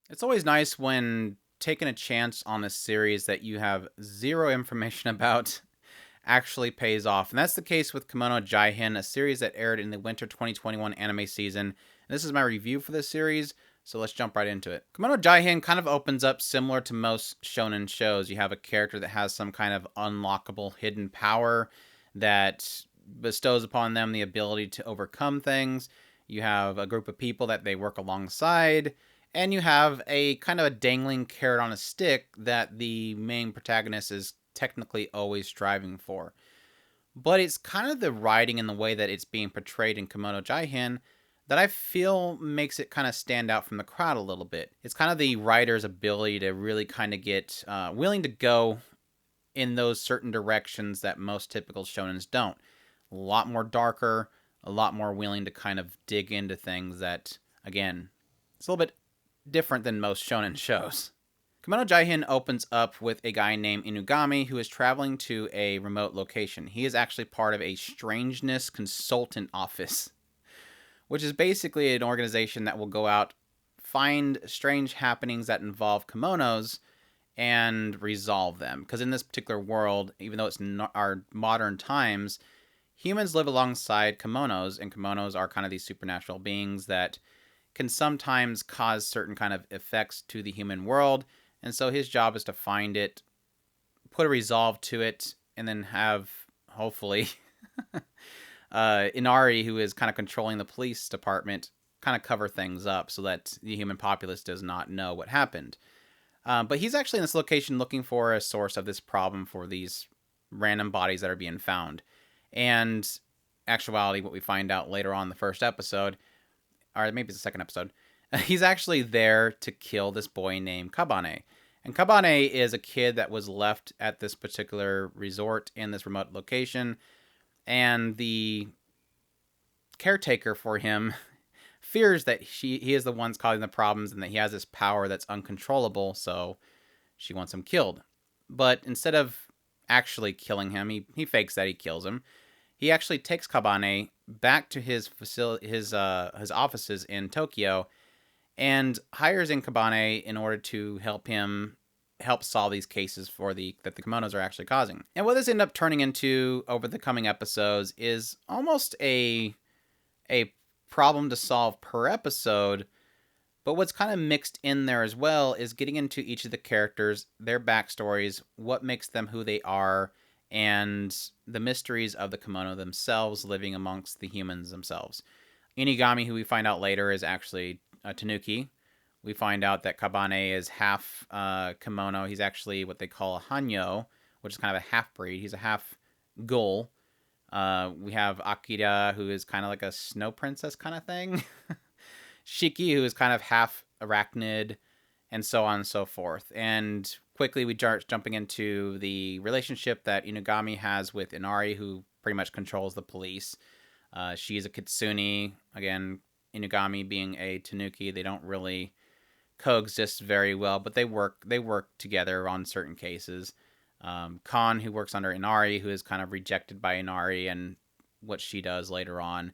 It's always nice when taking a chance on a series that you have zero information about actually pays off. And that's the case with Kemono Jihen, a series that aired in the winter 2021 anime season. And this is my review for this series, so let's jump right into it. Kemono Jihen kind of opens up similar to most shonen shows. You have a character that has some kind of unlockable hidden power that bestows upon them the ability to overcome things. You have a group of people that they work alongside, and you have a kind of a dangling carrot on a stick that the main protagonist is technically always striving for. But it's kind of the writing and the way that it's being portrayed in Kemono Jihen that I feel makes it kind of stand out from the crowd a little bit. It's kind of the writer's ability to really kind of get willing to go in those certain directions that most typical shonens don't. A lot more darker, a lot more willing to kind of dig into things that, again, it's a little bit different than most shonen shows. Kemono Jihen opens up with a guy named Inugami who is traveling to a remote location. He is actually part of a strangeness consultant office, which is basically an organization that will go out, find strange happenings that involve kimonos, and resolve them. Because in this particular world, even though it's not our modern times, humans live alongside kimonos, and kimonos are kind of these supernatural beings that can sometimes cause certain kind of effects to the human world. And so his job is to find it, put a resolve to it, and then have, hopefully, Inari, who is kind of controlling the police department, kind of cover things up so that the human populace does not know what happened. But he's actually in this location looking for a source of this problem for these random bodies that are being found. And actuality, what we find out later on in the first episode, or maybe it's the second episode, he's actually there to kill this boy named Kabane. And Kabane is a kid that was left at this particular resort in this remote location. And the caretaker for him fears that he is the one's causing the problems and that he has this power that's uncontrollable, so she wants him killed. But instead of actually killing him, he fakes that he kills him. He actually takes Kabane back to his facility, his offices in Tokyo, and hires in Kabane in order to help solve these cases that the kimonos are actually causing. And what this ended up turning into over the coming episodes is almost a problem to solve per episode. But what's kind of mixed in there as well is getting into each of the characters, their backstories, what makes them who they are, and the mysteries of the kimono themselves living amongst the humans themselves. Inigami, who we find out later, is actually a tanuki. We find out that Kabane is half kimono. He's actually what they call a hanyo, which is kind of a half breed. He's a half ghoul. We have Akira, who is kind of like a snow princess kind of thing. Shiki, who is kind of half arachnid, and so on and so forth. And quickly we start jumping into the relationship that Inugami has with Inari, who pretty much controls the police. She's a kitsune. Again, Inugami being a tanuki, they don't really coexist very well, but they work together on certain cases. Khan, who works under Inari, who is kind of rejected by Inari and what she does later on,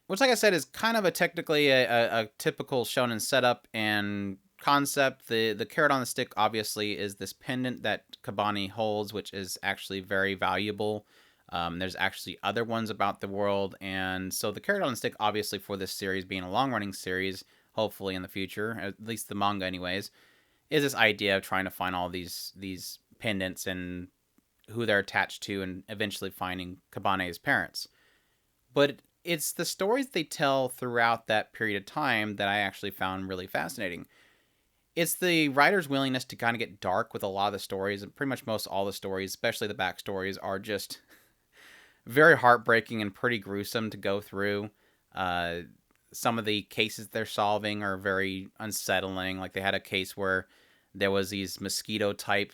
which, like I said, is kind of technically a typical shonen setup and concept. The carrot on the stick obviously is this pendant that Kabane holds, which is actually very valuable. There's actually other ones about the world, and so the carrot on the stick, obviously, for this series being a long running series, hopefully in the future, at least the manga, anyways, is this idea of trying to find all these pendants and who they're attached to, and eventually finding Kabane's parents. But it's the stories they tell throughout that period of time that I actually found really fascinating. It's the writer's willingness to kind of get dark with a lot of the stories, and pretty much most all the stories, especially the backstories, are just very heartbreaking and pretty gruesome to go through. Uh, some of the cases they're solving are very unsettling. Like they had a case where there was these mosquito type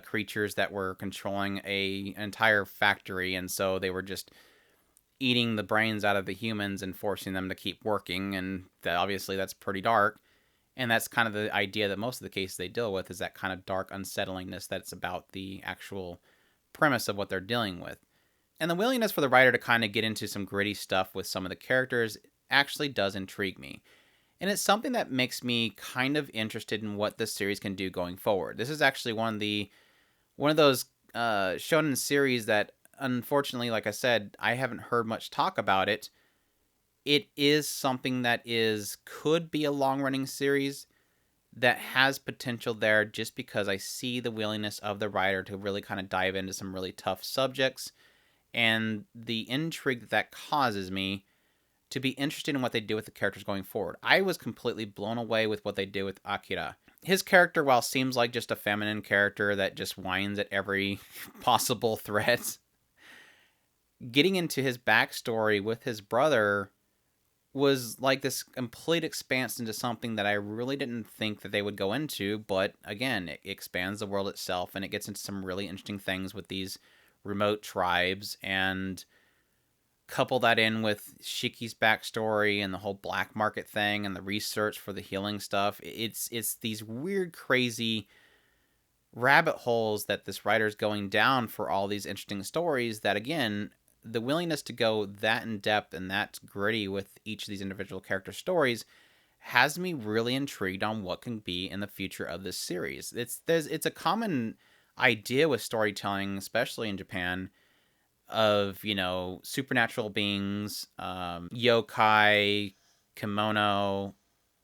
creatures that were controlling an entire factory, and so they were just eating the brains out of the humans and forcing them to keep working. And obviously that's pretty dark. And that's kind of the idea that most of the cases they deal with is that kind of dark unsettlingness that's about the actual premise of what they're dealing with. And the willingness for the writer to kind of get into some gritty stuff with some of the characters actually does intrigue me. And it's something that makes me kind of interested in what this series can do going forward. This is actually one of those shonen series that, unfortunately, like I said, I haven't heard much talk about it. It is something that could be a long running series that has potential there, just because I see the willingness of the writer to really kind of dive into some really tough subjects, and the intrigue that causes me to be interested in what they do with the characters going forward. I was completely blown away with what they did with Akira. His character, while seems like just a feminine character that just whines at every possible threat, getting into his backstory with his brother was like this complete expanse into something that I really didn't think that they would go into. But again, it expands the world itself, and it gets into some really interesting things with these remote tribes, and couple that in with Shiki's backstory and the whole black market thing and the research for the healing stuff. It's these weird, crazy rabbit holes that this writer's going down for all these interesting stories that, again, the willingness to go that in depth and that gritty with each of these individual character stories has me really intrigued on what can be in the future of this series. It's a common idea with storytelling, especially in Japan, of, supernatural beings, yokai, kimono,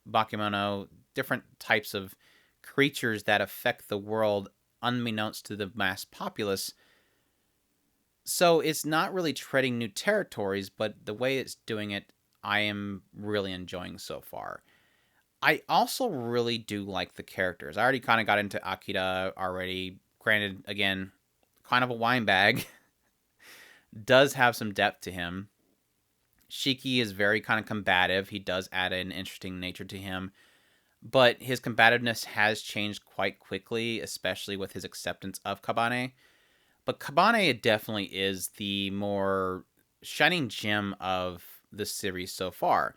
bakemono, different types of creatures that affect the world unbeknownst to the mass populace. So it's not really treading new territories, but the way it's doing it, I am really enjoying so far. I also really do like the characters. I already kind of got into Akira already. Granted, again, kind of a wine bag. Does have some depth to him. Shiki is very kind of combative. He does add an interesting nature to him. But his combativeness has changed quite quickly, especially with his acceptance of Kabane. But Kabane definitely is the more shining gem of the series so far.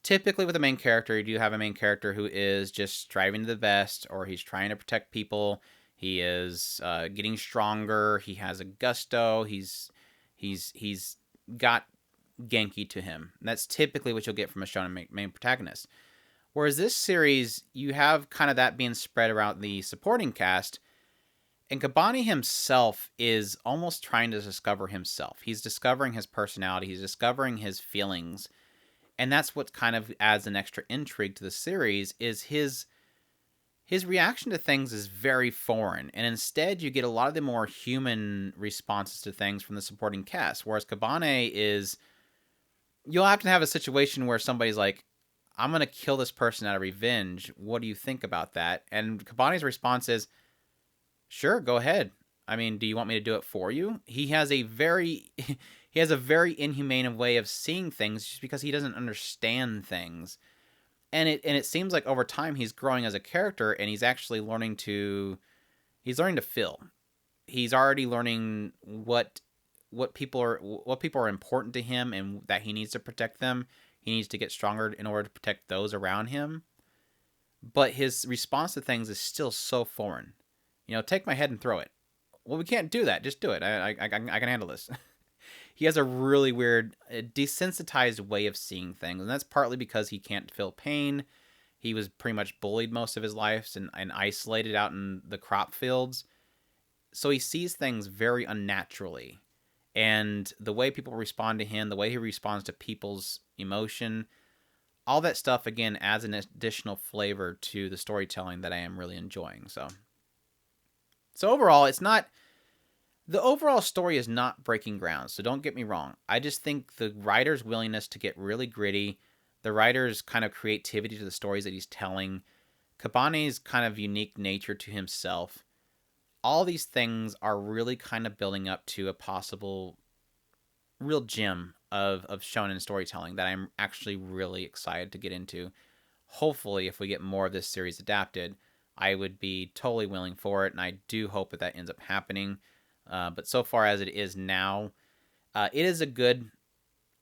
Typically with a main character, you do have a main character who is just striving to the best, or he's trying to protect people. He is getting stronger. He has a gusto. He's got Genki to him. That's typically what you'll get from a shonen main protagonist. Whereas this series, you have kind of that being spread around the supporting cast, and Kabane himself is almost trying to discover himself. He's discovering his personality. He's discovering his feelings. And that's what kind of adds an extra intrigue to the series, is his reaction to things is very foreign, and instead you get a lot of the more human responses to things from the supporting cast. Whereas Kabane is, you'll have to have a situation where somebody's like, I'm going to kill this person out of revenge. What do you think about that? And Kabane's response is, sure, go ahead. I mean, do you want me to do it for you? He has a very inhumane way of seeing things just because he doesn't understand things. And it seems like over time he's growing as a character, and he's actually learning to feel. He's already learning what people are important to him, and that he needs to protect them. He needs to get stronger in order to protect those around him. But his response to things is still so foreign. Take my head and throw it. Well, we can't do that. Just do it. I can handle this. He has a really weird, desensitized way of seeing things, and that's partly because he can't feel pain. He was pretty much bullied most of his life and isolated out in the crop fields. So he sees things very unnaturally. And the way people respond to him, the way he responds to people's emotion, all that stuff, again, adds an additional flavor to the storytelling that I am really enjoying. So overall, the overall story is not breaking ground, so don't get me wrong. I just think the writer's willingness to get really gritty, the writer's kind of creativity to the stories that he's telling, Kabane's kind of unique nature to himself, all these things are really kind of building up to a possible real gem of shonen storytelling that I'm actually really excited to get into. Hopefully, if we get more of this series adapted, I would be totally willing for it, and I do hope that ends up happening. But so far as it is now, it is a good,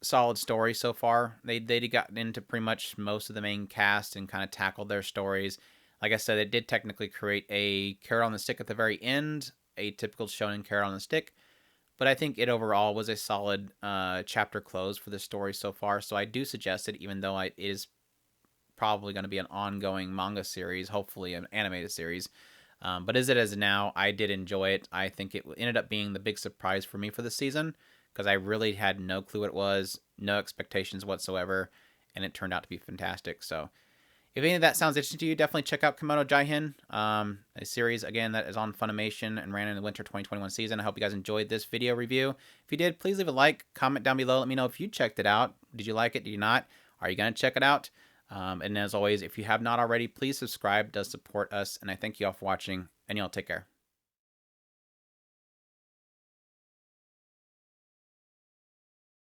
solid story so far. They got into pretty much most of the main cast and kind of tackled their stories. Like I said, it did technically create a carrot on the stick at the very end, a typical shonen carrot on the stick. But I think it overall was a solid chapter close for the story so far. So I do suggest it, even though it is probably going to be an ongoing manga series, hopefully an animated series. But as it is now, I did enjoy it. I think it ended up being the big surprise for me for the season because I really had no clue what it was, no expectations whatsoever, and it turned out to be fantastic. So if any of that sounds interesting to you, definitely check out Kemono Jihen, a series, again, that is on Funimation and ran in the winter 2021 season. I hope you guys enjoyed this video review. If you did, please leave a like, comment down below. Let me know if you checked it out. Did you like it? Did you not? Are you going to check it out? And as always, if you have not already, please subscribe. It does support us. And I thank you all for watching, and y'all take care.